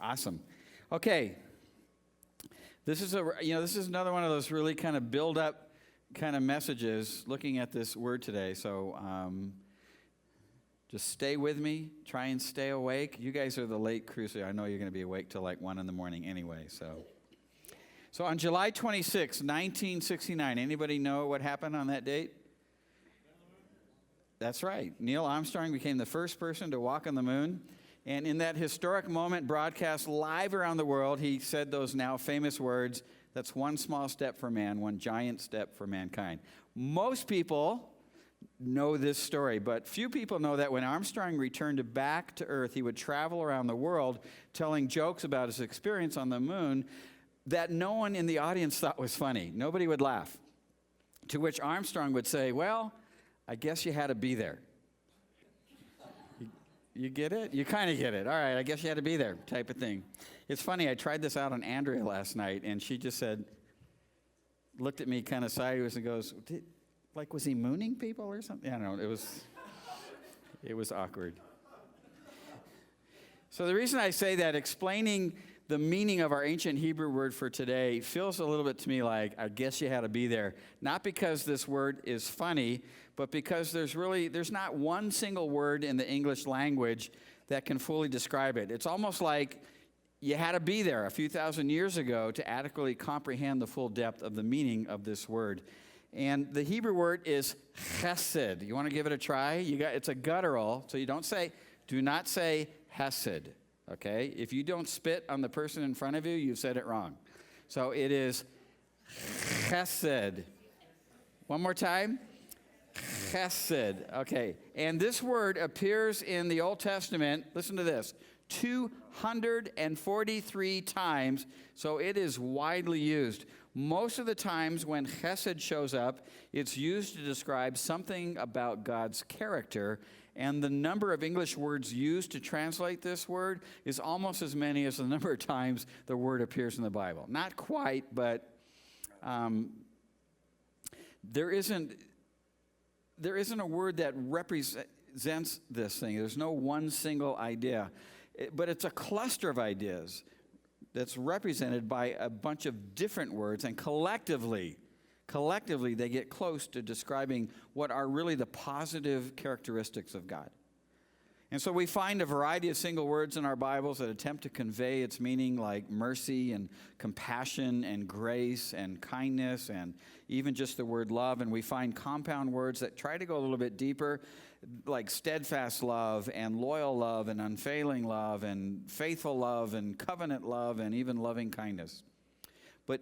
Awesome. Okay. This is another one of those really kind of build up kind of messages looking at this word today. So just stay with me. Try and stay awake. You guys are the late crew, so I know you're going to be awake till like 1 in the morning anyway. So on July 26, 1969, anybody know what happened on that date? That's right. Neil Armstrong became the first person to walk on the moon. And in that historic moment broadcast live around the world, he said those now famous words, "That's one small step for man, one giant step for mankind." Most people know this story, but few people know that when Armstrong returned back to Earth, he would travel around the world telling jokes about his experience on the moon that no one in the audience thought was funny. Nobody would laugh. To which Armstrong would say, "Well, I guess you had to be there." You get it? You kind of get it. All right, I guess you had to be there, type of thing. It's funny, I tried this out on Andrea last night, and she just looked at me kind of sideways and goes, was he mooning people or something? I don't know, it was awkward. So the reason I say that, explaining the meaning of our ancient Hebrew word for today feels a little bit to me like, I guess you had to be there. Not because this word is funny, but because there's not one single word in the English language that can fully describe it. It's almost like you had to be there a few thousand years ago to adequately comprehend the full depth of the meaning of this word. And the Hebrew word is chesed. You want to give it a try? It's a guttural, so do not say hesed. Okay? If you don't spit on the person in front of you, you've said it wrong. So it is chesed. One more time. Chesed. Okay. And this word appears in the Old Testament, listen to this, 243 times, so it is widely used. Most of the times when chesed shows up, it's used to describe something about God's character, and the number of English words used to translate this word is almost as many as the number of times the word appears in the Bible. Not quite, but there isn't a word that represents this thing. There's no one single idea, but it's a cluster of ideas that's represented by a bunch of different words, and collectively they get close to describing what are really the positive characteristics of God. And so we find a variety of single words in our Bibles that attempt to convey its meaning, like mercy and compassion and grace and kindness and even just the word love. And we find compound words that try to go a little bit deeper, like steadfast love and loyal love and unfailing love and faithful love and covenant love and even loving kindness. But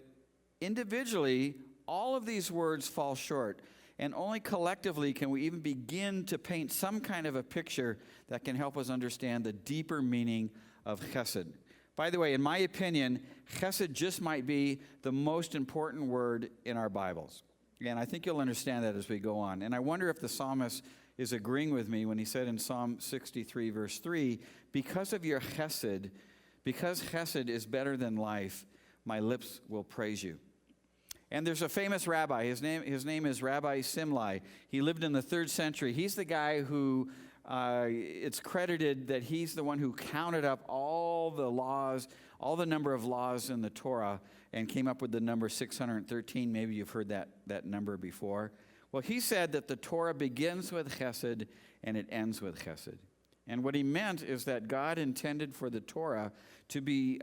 individually, all of these words fall short, and only collectively can we even begin to paint some kind of a picture that can help us understand the deeper meaning of chesed. By the way, in my opinion, chesed just might be the most important word in our Bibles. And I think you'll understand that as we go on. And I wonder if the psalmist is agreeing with me when he said in Psalm 63, verse 3, because of your chesed, because chesed is better than life, my lips will praise you. And there's a famous rabbi. His name is Rabbi Simlai. He lived in the 3rd century. He's the guy who it's credited that he's the one who counted up all the laws, all the number of laws in the Torah, and came up with the number 613. Maybe you've heard that number before. Well, he said that the Torah begins with chesed and it ends with chesed. And what he meant is that God intended for the Torah to be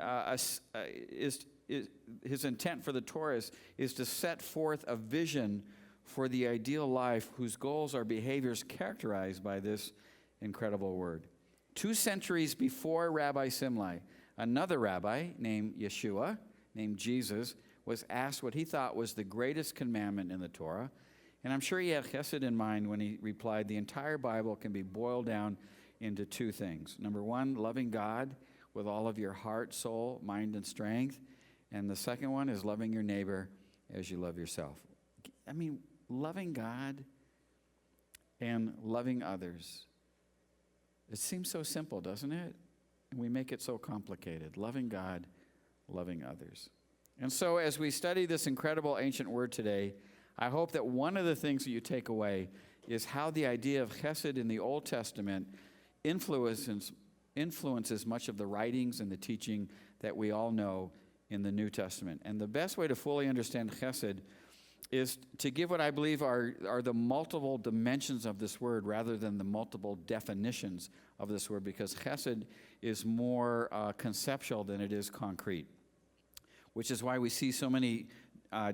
his intent for the Torah is to set forth a vision for the ideal life whose goals are behaviors characterized by this incredible word. 2 centuries before Rabbi Simlai, another rabbi named Yeshua, named Jesus, was asked what he thought was the greatest commandment in the Torah. And I'm sure he had chesed in mind when he replied, the entire Bible can be boiled down into 2 things. Number 1, loving God with all of your heart, soul, mind, and strength. And the second one is loving your neighbor as you love yourself. I mean, loving God and loving others. It seems so simple, doesn't it? And we make it so complicated. Loving God, loving others. And so as we study this incredible ancient word today, I hope that one of the things that you take away is how the idea of chesed in the Old Testament influences influences much of the writings and the teaching that we all know in the New Testament. And the best way to fully understand chesed is to give what I believe are the multiple dimensions of this word rather than the multiple definitions of this word, because chesed is more conceptual than it is concrete, which is why we see so many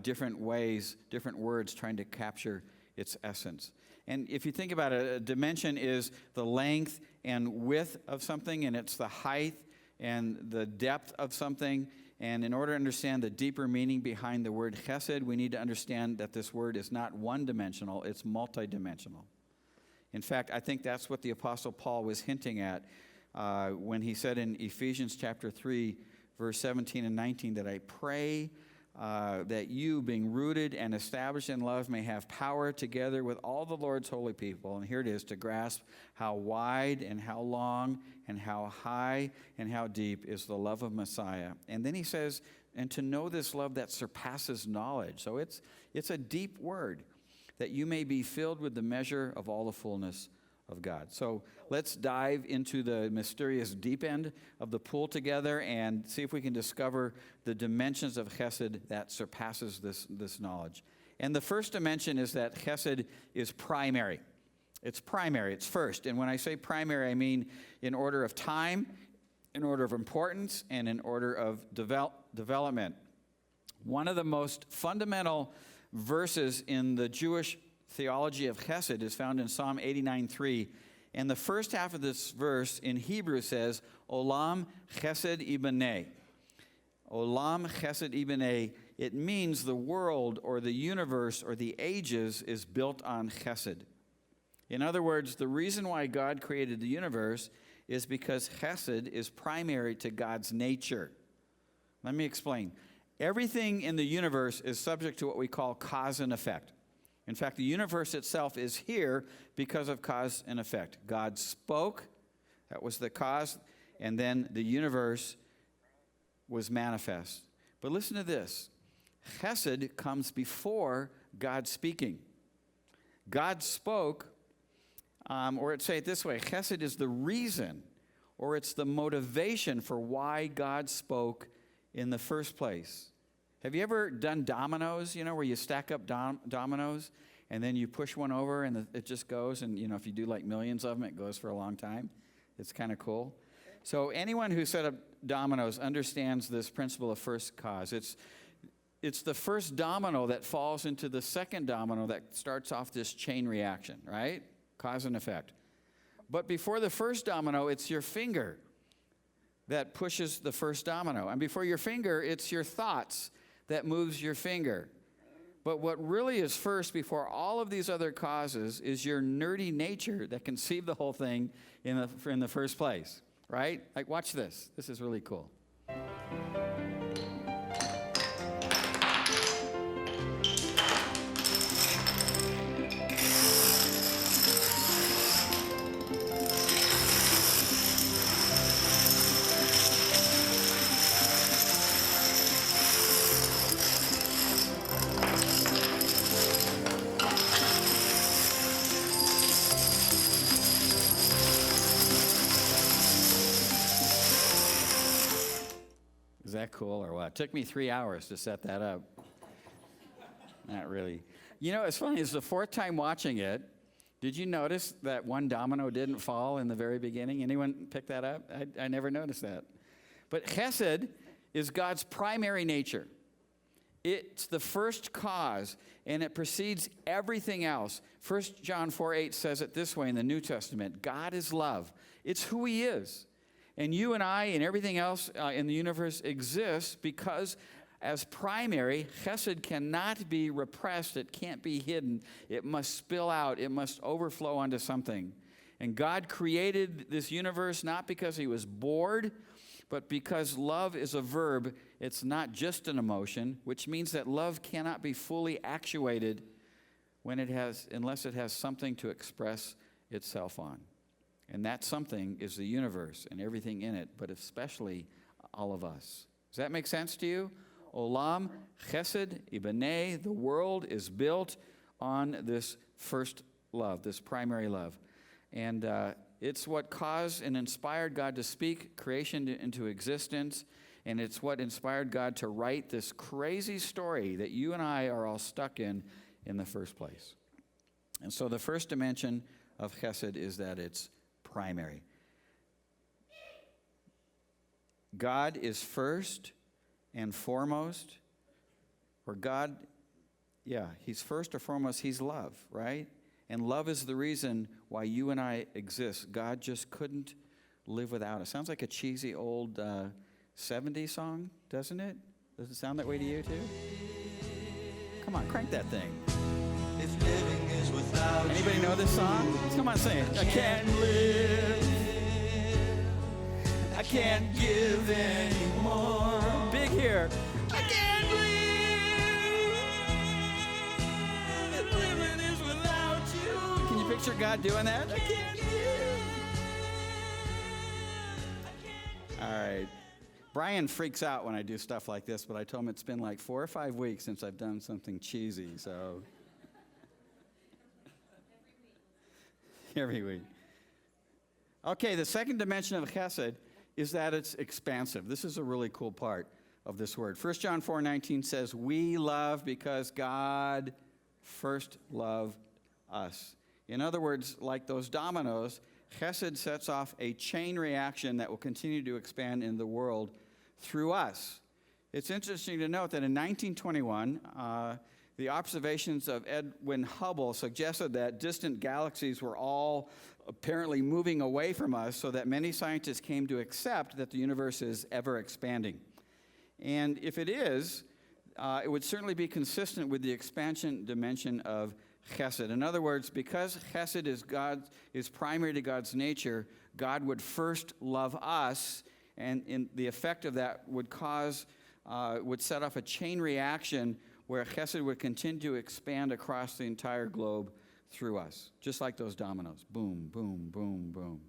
different ways, different words trying to capture its essence. And if you think about it, a dimension is the length and width of something, and it's the height and the depth of something. And in order to understand the deeper meaning behind the word chesed, we need to understand that this word is not one-dimensional, it's multidimensional. In fact, I think that's what the Apostle Paul was hinting at when he said in Ephesians chapter 3, verse 17 and 19, that I pray that you, being rooted and established in love, may have power together with all the Lord's holy people. And here it is, to grasp how wide and how long and how high and how deep is the love of Messiah. And then he says, and to know this love that surpasses knowledge. So it's a deep word, that you may be filled with the measure of all the fullness of God. So let's dive into the mysterious deep end of the pool together and see if we can discover the dimensions of chesed that surpasses this knowledge. And the first dimension is that chesed is primary. It's primary, it's first. And when I say primary, I mean in order of time, in order of importance, and in order of development. One of the most fundamental verses in the Jewish theology of chesed is found in Psalm 89:3. And the first half of this verse in Hebrew says, Olam chesed ibaneh. Olam chesed ibaneh. It means the world or the universe or the ages is built on chesed. In other words, the reason why God created the universe is because chesed is primary to God's nature. Let me explain. Everything in the universe is subject to what we call cause and effect. In fact, the universe itself is here because of cause and effect. God spoke, that was the cause, and then the universe was manifest. But listen to this. Chesed comes before God speaking. God spoke, or say it this way, chesed is the reason, or it's the motivation for why God spoke in the first place. Have you ever done dominoes, where you stack up dominoes and then you push one over and it just goes, and, if you do like millions of them, it goes for a long time? It's kind of cool. So anyone who set up dominoes understands this principle of first cause. It's the first domino that falls into the second domino that starts off this chain reaction, right? Cause and effect. But before the first domino, it's your finger that pushes the first domino. And before your finger, it's your thoughts that moves your finger. But what really is first before all of these other causes is your nerdy nature that conceived the whole thing in the first place, right? Like, watch this. This is really cool. Is that cool or what? It took me 3 hours to set that up. Not really. It's funny. It's the fourth time watching it. Did you notice that one domino didn't fall in the very beginning? Anyone pick that up? I never noticed that. But chesed is God's primary nature. It's the first cause, and it precedes everything else. 1 John 4:8 says it this way in the New Testament. God is love. It's who he is. And you and I and everything else in the universe exists because as primary, chesed cannot be repressed. It can't be hidden. It must spill out. It must overflow onto something. And God created this universe not because he was bored, but because love is a verb. It's not just an emotion, which means that love cannot be fully actuated unless it has something to express itself on. And that something is the universe and everything in it, but especially all of us. Does that make sense to you? Olam, chesed, ibaneh, the world is built on this first love, this primary love. And It's what caused and inspired God to speak creation into existence, and it's what inspired God to write this crazy story that you and I are all stuck in the first place. And so the first dimension of Chesed is that it's primary. God is first and foremost, or God, he's first or foremost, he's love, right? And love is the reason why you and I exist. God just couldn't live without us. Sounds like a cheesy old 70s song, doesn't it? Does it sound that way to you too? Come on, crank that thing. If living is without Anybody know this song? Come on, sing it. I can't live. I can't give anymore. Big here. I can't live. If living is without you. Can you picture God doing that? I can't live. All right. Brian freaks out when I do stuff like this, but I told him it's been like 4 or 5 weeks since I've done something cheesy, so. Every week. Okay, the second dimension of Chesed is that it's expansive. This is a really cool part of this word. 1 John 4:19 says, we love because God first loved us. In other words, like those dominoes, Chesed sets off a chain reaction that will continue to expand in the world through us. It's interesting to note that in 1921, the observations of Edwin Hubble suggested that distant galaxies were all apparently moving away from us, so that many scientists came to accept that the universe is ever expanding. And if it is, it would certainly be consistent with the expansion dimension of Chesed. In other words, because Chesed is primary to God's nature, God would first love us, and the effect of that would set off a chain reaction where Chesed would continue to expand across the entire globe through us, just like those dominoes. Boom, boom, boom, boom.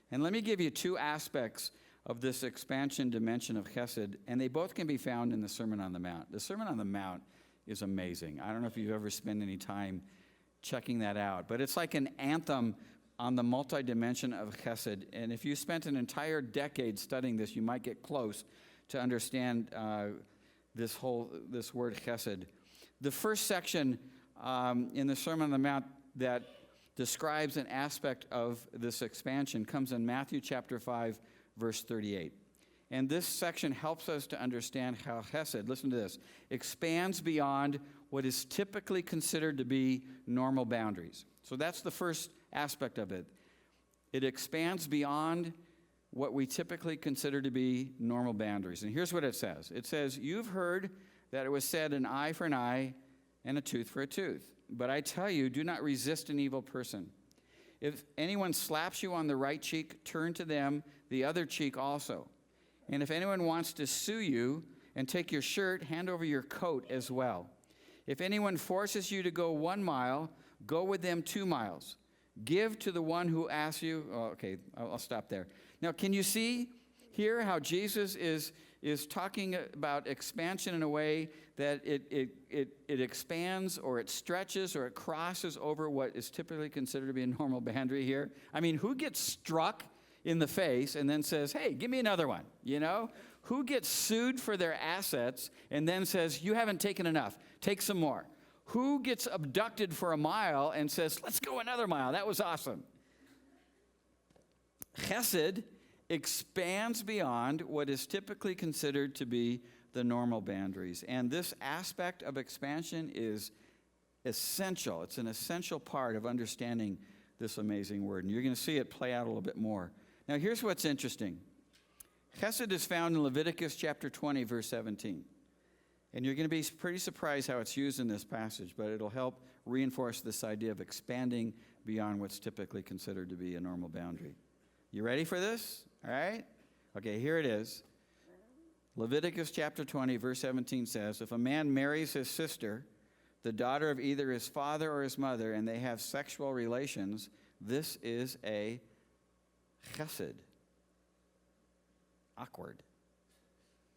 And let me give you 2 aspects of this expansion dimension of Chesed, and they both can be found in the Sermon on the Mount. The Sermon on the Mount is amazing. I don't know if you've ever spent any time checking that out, but it's like an anthem on the multi-dimension of Chesed. And if you spent an entire decade studying this, you might get close to understand this word Chesed. The first section in the Sermon on the Mount that describes an aspect of this expansion comes in Matthew chapter 5, verse 38. And this section helps us to understand how Chesed, listen to this, expands beyond what is typically considered to be normal boundaries. So that's the first aspect of it. It expands beyond what we typically consider to be normal boundaries. And here's what it says. It says, you've heard that it was said an eye for an eye and a tooth for a tooth. But I tell you, do not resist an evil person. If anyone slaps you on the right cheek, turn to them the other cheek also. And if anyone wants to sue you and take your shirt, hand over your coat as well. If anyone forces you to go 1 mile, go with them 2 miles. Give to the one who asks you. Oh, okay, I'll stop there. Now, can you see here how Jesus is talking about expansion in a way that it expands or it stretches or it crosses over what is typically considered to be a normal boundary here? I mean, who gets struck in the face and then says, hey, give me another one, you know? Who gets sued for their assets and then says, you haven't taken enough, take some more? Who gets abducted for a mile and says, let's go another mile, that was awesome? Chesed expands beyond what is typically considered to be the normal boundaries. And this aspect of expansion is essential. It's an essential part of understanding this amazing word. And you're going to see it play out a little bit more. Now, here's what's interesting. Chesed is found in Leviticus chapter 20, verse 17. And you're going to be pretty surprised how it's used in this passage, but it'll help reinforce this idea of expanding beyond what's typically considered to be a normal boundary. You ready for this? All right? Okay, here it is. Leviticus chapter 20, verse 17 says, if a man marries his sister, the daughter of either his father or his mother, and they have sexual relations, this is a chesed. Awkward.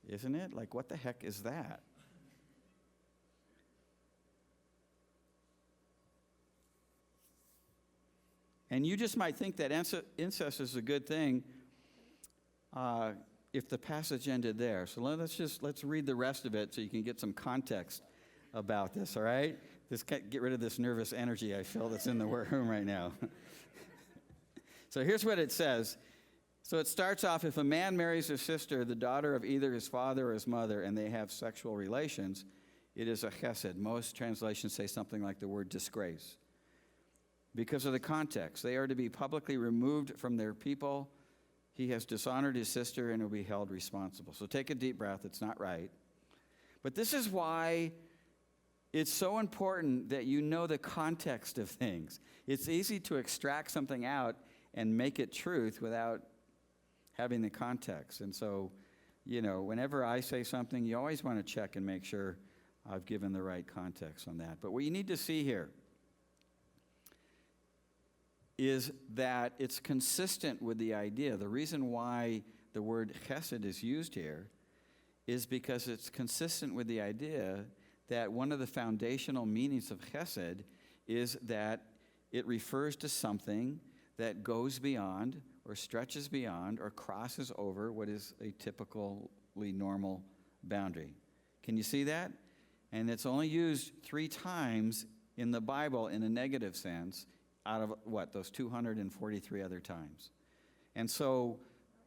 Isn't it? Like, what the heck is that? And you just might think that incest is a good thing if the passage ended there. So let's read the rest of it so you can get some context about this, all right? Get rid of this nervous energy I feel that's in the room right now. So here's what it says. So it starts off, if a man marries his sister, the daughter of either his father or his mother, and they have sexual relations, it is a chesed. Most translations say something like the word disgrace. Because of the context, they are to be publicly removed from their people. He has dishonored his sister and will be held responsible. So take a deep breath. It's not right. But this is why it's so important that you know the context of things. It's easy to extract something out and make it truth without having the context. And so, whenever I say something, you always want to check and make sure I've given the right context on that. But what you need to see here is that it's consistent with the idea. The reason why the word chesed is used here is because it's consistent with the idea that one of the foundational meanings of chesed is that it refers to something that goes beyond or stretches beyond or crosses over what is a typically normal boundary. Can you see that? And it's only used 3 times in the Bible in a negative sense out of those 243 other times. And so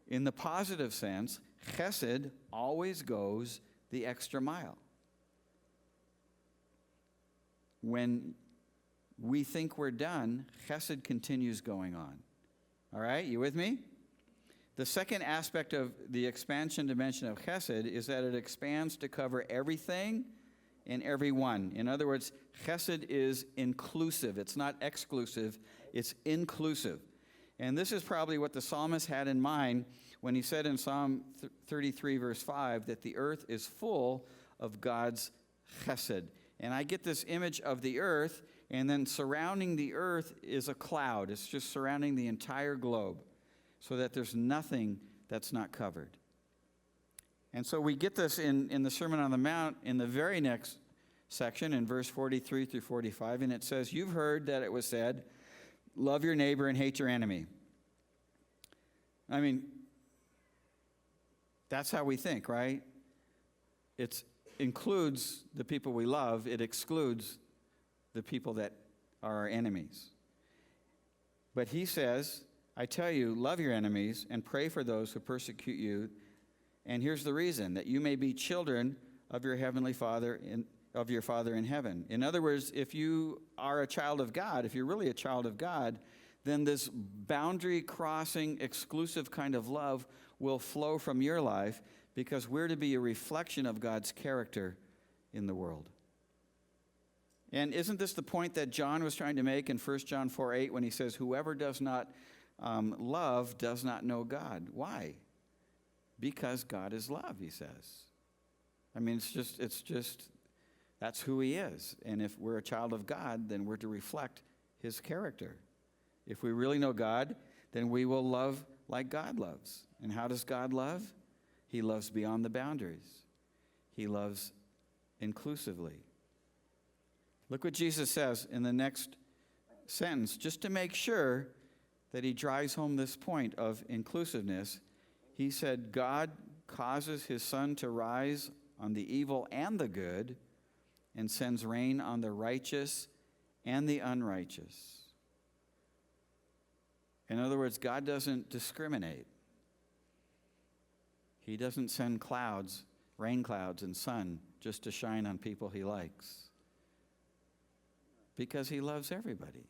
in the positive sense, chesed always goes the extra mile. When we think we're done, chesed continues going on. All right, you with me? The second aspect of the expansion dimension of chesed is that it expands to cover everything and everyone. In other words, chesed is inclusive. It's not exclusive, it's inclusive. And this is probably what the psalmist had in mind when he said in Psalm 33, verse 5, that the earth is full of God's chesed. And I get this image of the earth, and then surrounding the earth is a cloud. It's just surrounding the entire globe so that there's nothing that's not covered. And so we get this in the Sermon on the Mount in the very next section in verse 43 through 45, and it says, "You've heard that it was said, love your neighbor and hate your enemy." I mean, that's how we think, right? It includes the people we love. It excludes the people that are our enemies. But he says, I tell you, love your enemies and pray for those who persecute you. And here's the reason, that you may be children of your heavenly Father, of your Father in heaven. In other words, if you are a child of God, if you're really a child of God, then this boundary-crossing, exclusive kind of love will flow from your life because we're to be a reflection of God's character in the world. And isn't this the point that John was trying to make in 1 John 4:8 when he says, whoever does not love does not know God? Why? Because God is love, he says. I mean, it's just that's who he is. And if we're a child of God, then we're to reflect his character. If we really know God, then we will love like God loves. And how does God love? He loves beyond the boundaries. He loves inclusively. Look what Jesus says in the next sentence, just to make sure that he drives home this point of inclusiveness. He said, God causes his sun to rise on the evil and the good and sends rain on the righteous and the unrighteous. In other words, God doesn't discriminate. He doesn't send clouds, rain clouds and sun just to shine on people he likes. Because he loves everybody.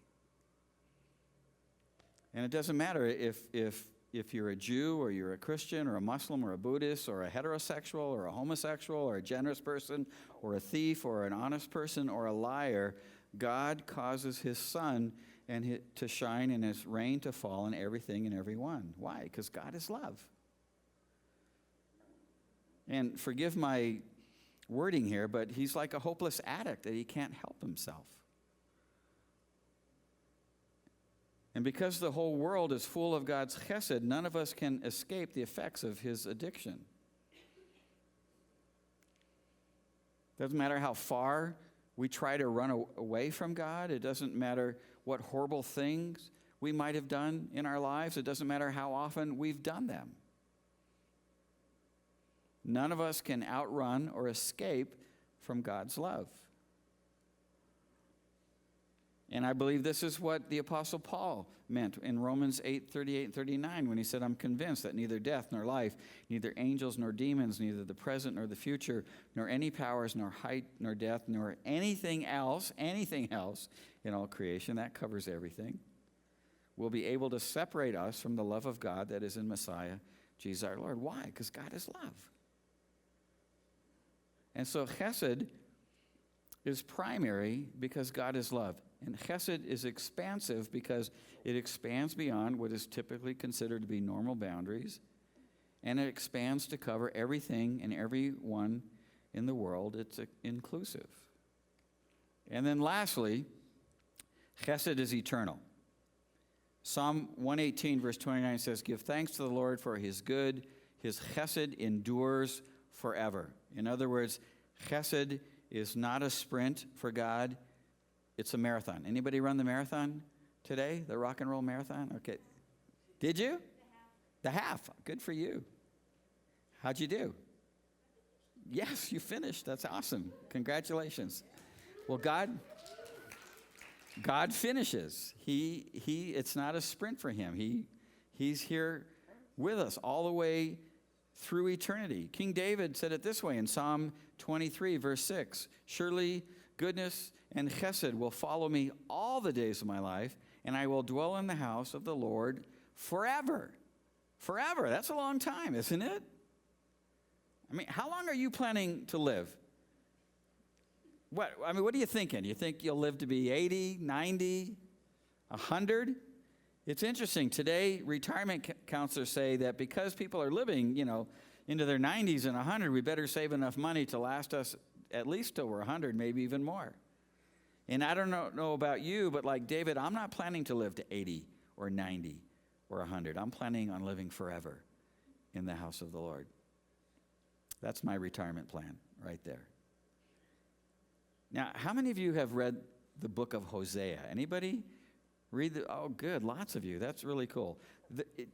And it doesn't matter if you're a Jew or you're a Christian or a Muslim or a Buddhist or a heterosexual or a homosexual or a generous person or a thief or an honest person or a liar, God causes his sun to shine and his rain to fall on everything and everyone. Why? Because God is love. And forgive my wording here, but he's like a hopeless addict that he can't help himself. And because the whole world is full of God's chesed, none of us can escape the effects of his addiction. Doesn't matter how far we try to run away from God. It doesn't matter what horrible things we might have done in our lives. It doesn't matter how often we've done them. None of us can outrun or escape from God's love. And I believe this is what the Apostle Paul meant in Romans 8:38 and 39 when he said, I'm convinced that neither death nor life, neither angels nor demons, neither the present nor the future, nor any powers, nor height, nor depth, nor anything else in all creation, that covers everything, will be able to separate us from the love of God that is in Messiah, Jesus our Lord. Why? Because God is love. And so chesed is primary because God is love. And chesed is expansive because it expands beyond what is typically considered to be normal boundaries. And it expands to cover everything and everyone in the world. It's inclusive. And then lastly, chesed is eternal. Psalm 118 verse 29 says, give thanks to the Lord for his good. His chesed endures forever. In other words, chesed is not a sprint for God. It's a marathon. Anybody run the marathon today? The rock and roll marathon? Okay. Did you? The half. Good for you. How'd you do? Yes, you finished. That's awesome. Congratulations. Well, God finishes. It's not a sprint for him. He's here with us all the way through eternity. King David said it this way in Psalm 23, verse 6. Surely goodness and chesed will follow me all the days of my life, and I will dwell in the house of the Lord forever. Forever. That's a long time, isn't it? I mean, how long are you planning to live? What are you thinking? You think you'll live to be 80, 90, 100? It's interesting. Today, retirement counselors say that because people are living, into their 90s and 100, we better save enough money to last us at least till we're 100, maybe even more. And I don't know about you, but like David, I'm not planning to live to 80 or 90 or 100. I'm planning on living forever in the house of the Lord. That's my retirement plan right there. Now, how many of you have read the book of Hosea? Anybody read oh, good, lots of you. That's really cool.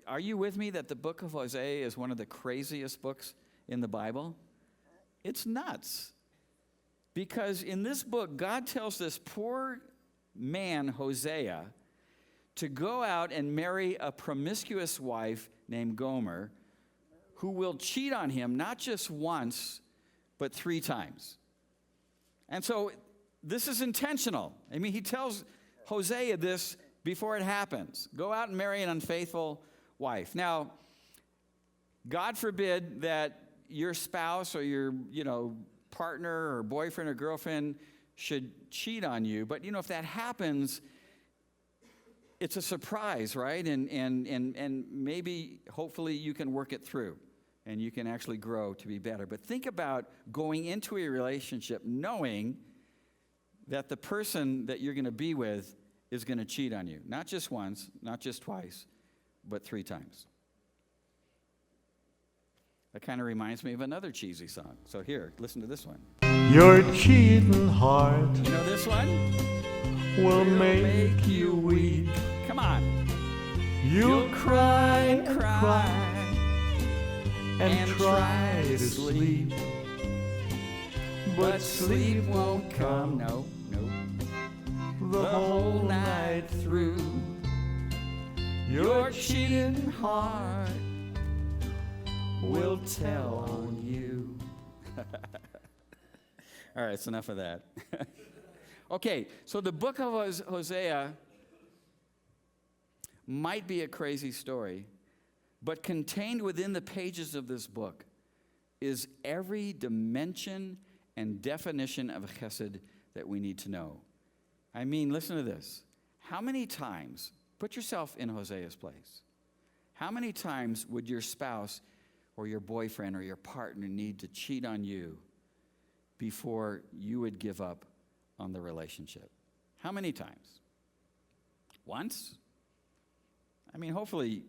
Are you with me that the book of Hosea is one of the craziest books in the Bible? It's nuts. Because in this book, God tells this poor man, Hosea, to go out and marry a promiscuous wife named Gomer, who will cheat on him not just once, but 3 times. And so this is intentional. I mean, he tells Hosea this before it happens. Go out and marry an unfaithful wife. Now, God forbid that your spouse or your, partner or boyfriend or girlfriend should cheat on you. But, if that happens, it's a surprise, right? And maybe, hopefully, you can work it through and you can actually grow to be better. But think about going into a relationship knowing that the person that you're going to be with is going to cheat on you. Not just once, not just twice, but 3 times. That kind of reminds me of another cheesy song. So here, listen to this one. Your cheating heart You know this one? will make you weep. Come on. You'll cry and cry cry and try to sleep. but sleep won't come. No. the whole night through. Your cheating heart will tell on you. All right, it's enough of that. Okay, so the book of Hosea might be a crazy story, but contained within the pages of this book is every dimension and definition of chesed that we need to know. I mean, listen to this. How many times, put yourself in Hosea's place, how many times would your spouse or your boyfriend or your partner need to cheat on you before you would give up on the relationship? How many times? Once? I mean, hopefully,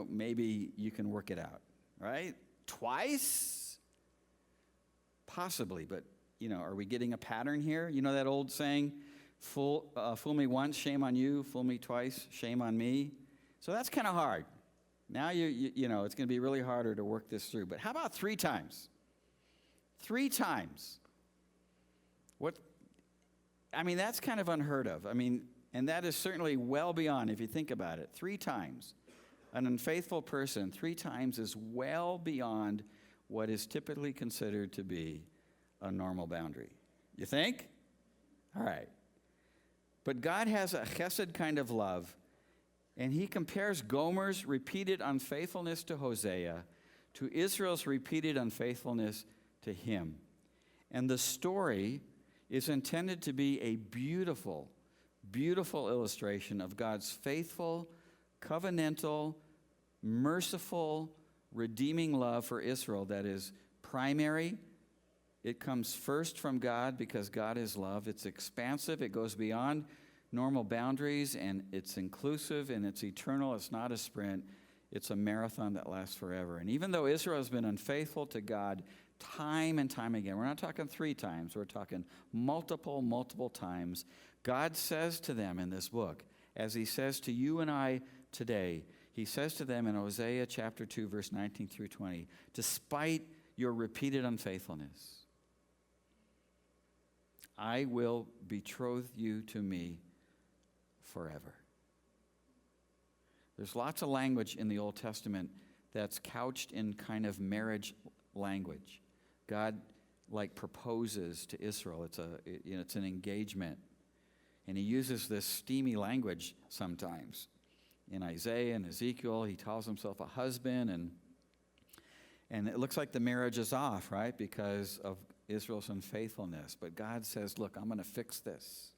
maybe you can work it out, right? Twice? Possibly, but, are we getting a pattern here? You know that old saying, Fool me once, shame on you. Fool me twice, shame on me. So that's kind of hard. Now you know it's going to be really harder to work this through. But how about 3 times? 3 times. That's kind of unheard of. And that is certainly well beyond, if you think about it. 3 times. An unfaithful person 3 times is well beyond what is typically considered to be a normal boundary. You think? All right. But God has a chesed kind of love, and he compares Gomer's repeated unfaithfulness to Hosea to Israel's repeated unfaithfulness to him. And the story is intended to be a beautiful, beautiful illustration of God's faithful, covenantal, merciful, redeeming love for Israel that is primary. It comes first from God because God is love. It's expansive. It goes beyond normal boundaries, and it's inclusive, and it's eternal. It's not a sprint. It's a marathon that lasts forever. And even though Israel has been unfaithful to God time and time again, we're not talking 3 times. We're talking multiple, multiple times. God says to them in this book, as he says to you and I today, he says to them in Hosea chapter 2, verse 19 through 20, despite your repeated unfaithfulness, I will betroth you to me forever. There's lots of language in the Old Testament that's couched in kind of marriage language. God proposes to Israel. It's an engagement. And he uses this steamy language sometimes. In Isaiah and Ezekiel, he calls himself a husband, and it looks like the marriage is off, right, because of Israel's unfaithfulness. But God says, look, I'm going to fix this.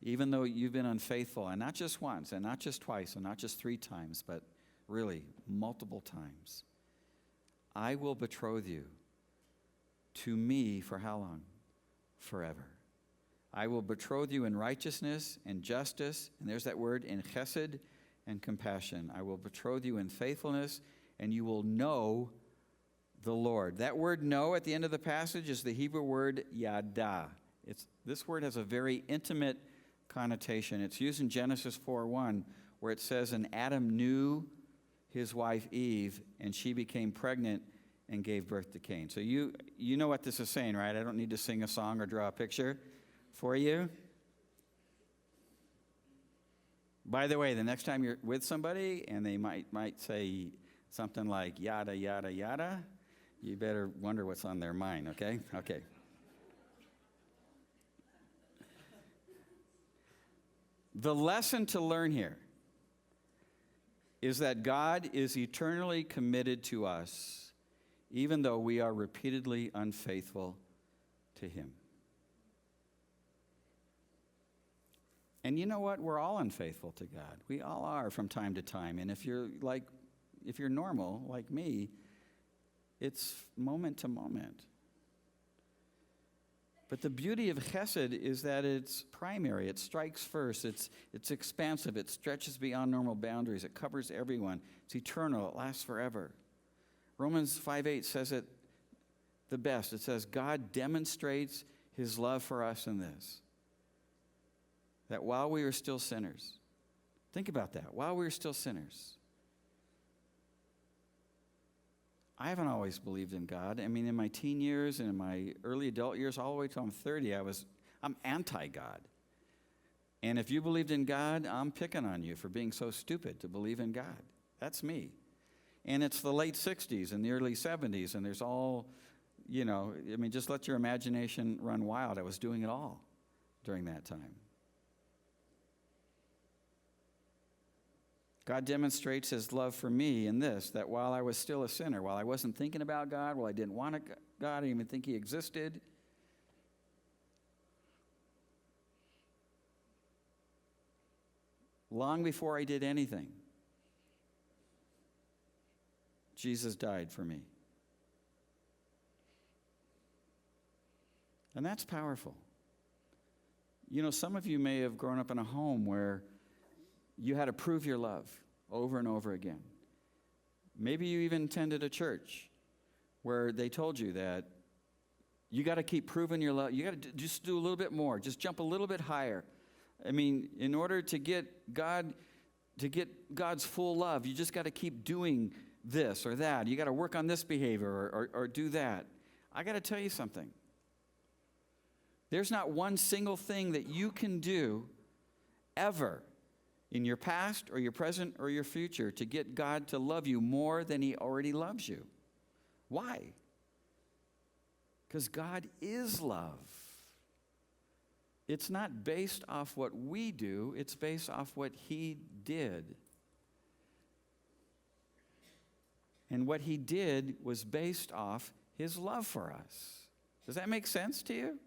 Even though you've been unfaithful, and not just once, and not just twice, and not just 3 times, but really multiple times, I will betroth you to me for how long? Forever. I will betroth you in righteousness and justice, and there's that word, in chesed and compassion. I will betroth you in faithfulness, and you will know the Lord. That word know at the end of the passage is the Hebrew word yada. This word has a very intimate connotation. It's used in Genesis 4:1, where it says, and Adam knew his wife Eve, and she became pregnant and gave birth to Cain. So you know what this is saying, right? I don't need to sing a song or draw a picture for you. By the way, the next time you're with somebody and they might say something like yada, yada, yada, you better wonder what's on their mind, okay? Okay. The lesson to learn here is that God is eternally committed to us, even though we are repeatedly unfaithful to him. And you know what? We're all unfaithful to God. We all are from time to time. And if you're normal, like me, it's moment to moment. But the beauty of chesed is that it's primary. It strikes first. It's expansive. It stretches beyond normal boundaries. It covers everyone. It's eternal. It lasts forever. Romans 5:8 says it the best. It says, God demonstrates his love for us in this, that while we were still sinners, think about that, while we were still sinners. I haven't always believed in God. In my teen years and in my early adult years, all the way till I'm 30, I'm anti-God. And if you believed in God, I'm picking on you for being so stupid to believe in God. That's me. And it's the late 60s and the early 70s, and there's all, just let your imagination run wild. I was doing it all during that time. God demonstrates his love for me in this, that while I was still a sinner, while I wasn't thinking about God, while I didn't want God, I didn't even think he existed, long before I did anything, Jesus died for me. And that's powerful. Some of you may have grown up in a home where you had to prove your love over and over again. Maybe you even attended a church where they told you that You got to keep proving your love. You got to just do a little bit more. Just jump a little bit higher. I mean, in order to get God's full love, you just got to keep doing this or that. You got to work on this behavior or do that. I got to tell you something. There's not one single thing that you can do ever in your past or your present or your future to get God to love you more than he already loves you. Why? Because God is love. It's not based off what we do, it's based off what he did. And what he did was based off his love for us. Does that make sense to you?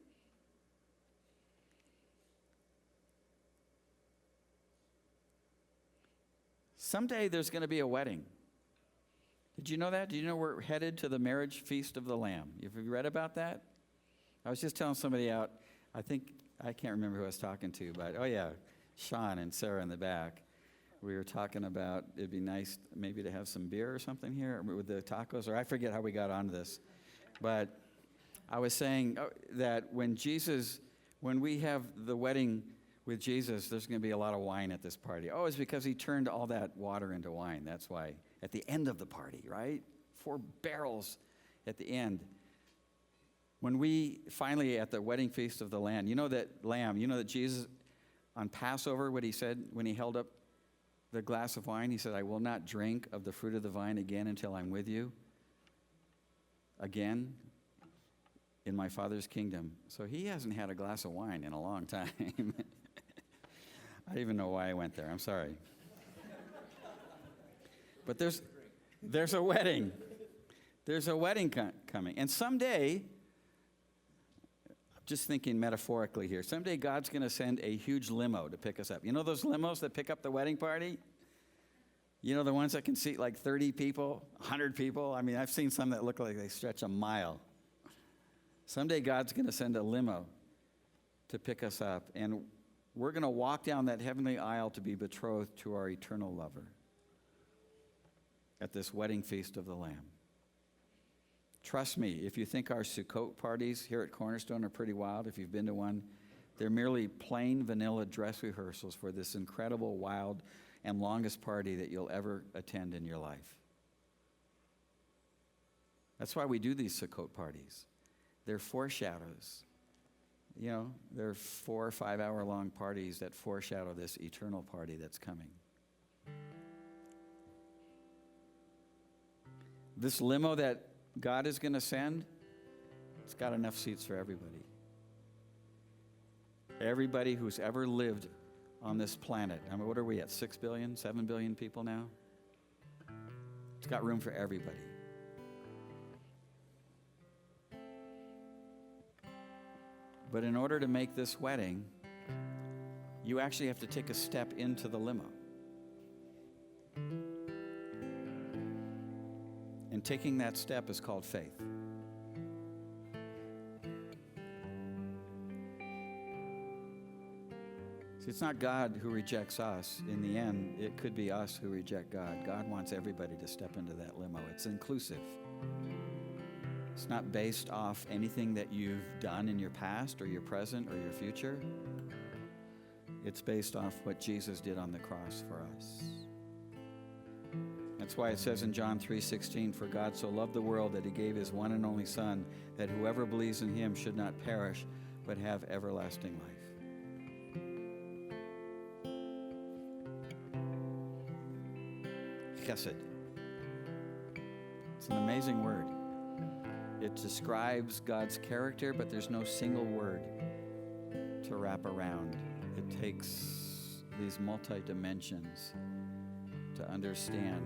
Someday there's going to be a wedding. Did you know that? Did you know we're headed to the marriage feast of the Lamb? Have you read about that? I was just telling somebody out, I can't remember who I was talking to, but Sean and Sarah in the back. We were talking about it'd be nice maybe to have some beer or something here with the tacos, or I forget how we got onto this. But I was saying that when we have the wedding with Jesus, there's going to be a lot of wine at this party. Oh, it's because he turned all that water into wine. That's why at the end of the party, right? 4 barrels at the end. When we finally at the wedding feast of the Lamb, you know that Jesus on Passover, what he said when he held up the glass of wine, he said, I will not drink of the fruit of the vine again until I'm with you again in my Father's kingdom. So he hasn't had a glass of wine in a long time. I don't even know why I went there. I'm sorry. But there's a wedding. There's a wedding coming. And someday, I'm just thinking metaphorically here, someday God's going to send a huge limo to pick us up. You know those limos that pick up the wedding party? You know the ones that can seat like 30 people, 100 people? I mean, I've seen some that look like they stretch a mile. Someday God's going to send a limo to pick us up, and we're going to walk down that heavenly aisle to be betrothed to our eternal lover at this wedding feast of the Lamb. Trust me, if you think our Sukkot parties here at Cornerstone are pretty wild, if you've been to one, they're merely plain vanilla dress rehearsals for this incredible, wild, and longest party that you'll ever attend in your life. That's why we do these Sukkot parties. They're foreshadows. You know, they're 4 or 5 hour long parties that foreshadow this eternal party that's coming. This limo that God is going to send, it's got enough seats for everybody. Everybody who's ever lived on this planet. I mean, what are we at, 6 billion, 7 billion people now? It's got room for everybody. But in order to make this wedding, you actually have to take a step into the limo. And taking that step is called faith. See, it's not God who rejects us. In the end, it could be us who reject God. God wants everybody to step into that limo. It's inclusive. It's not based off anything that you've done in your past or your present or your future. It's based off what Jesus did on the cross for us. That's why it says in John 3:16, for God so loved the world that he gave his one and only Son, that whoever believes in him should not perish, but have everlasting life. Chesed. It's an amazing word. It describes God's character, but there's no single word to wrap around. It takes these multi-dimensions to understand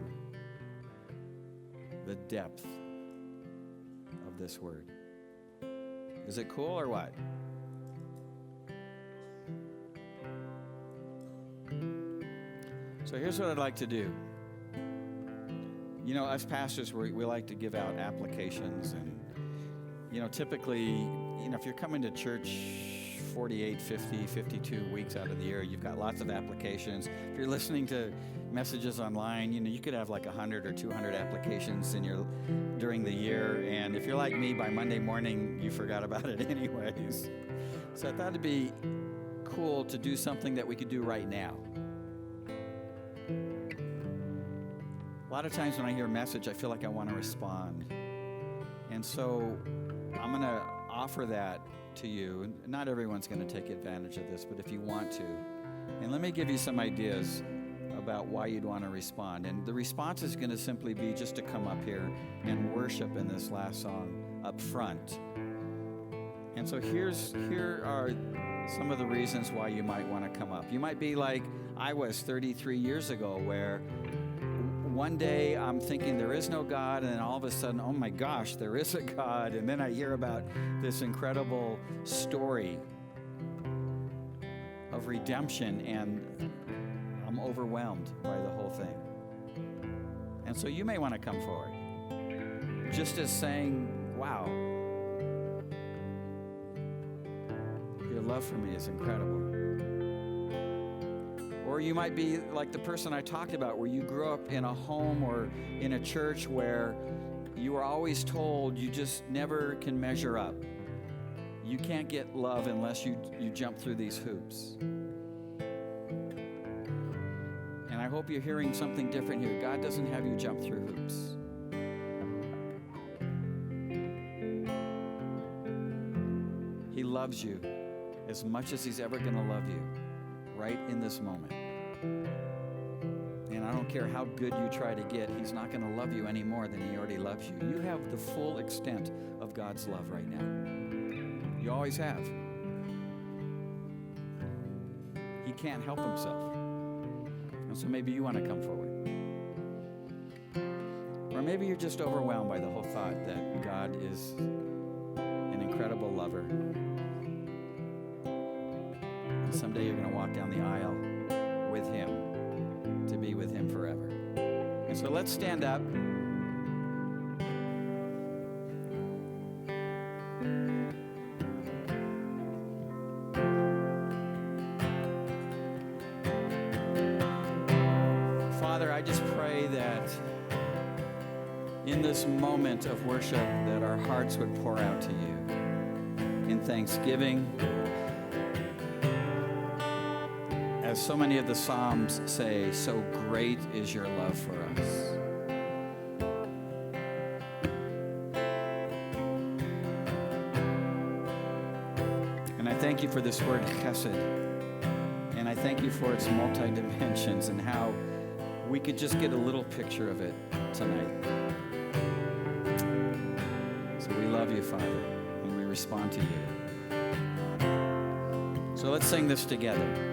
the depth of this word. Is it cool or what? So here's what I'd like to do. You know, us pastors, we like to give out applications, and, you know, typically, you know, if you're coming to church 48, 50, 52 weeks out of the year, you've got lots of applications. If you're listening to messages online, you know, you could have like 100 or 200 applications during the year, and if you're like me, by Monday morning, you forgot about it anyways. So I thought it'd be cool to do something that we could do right now. A lot of times when I hear a message, I feel like I want to respond. And so I'm going to offer that to you. Not everyone's going to take advantage of this, but if you want to. And let me give you some ideas about why you'd want to respond. And the response is going to simply be just to come up here and worship in this last song up front. And so here are some of the reasons why you might want to come up. You might be like I was 33 years ago, where one day I'm thinking there is no God, and then all of a sudden, oh my gosh, there is a God. And then I hear about this incredible story of redemption, and I'm overwhelmed by the whole thing. And so you may want to come forward, just as saying, wow, your love for me is incredible. Or you might be like the person I talked about, where you grew up in a home or in a church where you were always told you just never can measure up. You can't get love unless you jump through these hoops. And I hope you're hearing something different here. God doesn't have you jump through hoops. He loves you as much as he's ever going to love you right in this moment. And I don't care how good you try to get, he's not going to love you any more than he already loves you. You have the full extent of God's love right now. You always have. He can't help himself. And so maybe you want to come forward. Or maybe you're just overwhelmed by the whole thought that God is an incredible lover. Someday you're going to walk down the aisle with him, to be with him forever. And so let's stand up. Father, I just pray that in this moment of worship, that our hearts would pour out to you in thanksgiving. As so many of the Psalms say, so great is your love for us. And I thank you for this word chesed. And I thank you for its multi-dimensions and how we could just get a little picture of it tonight. So we love you, Father, and we respond to you. So let's sing this together.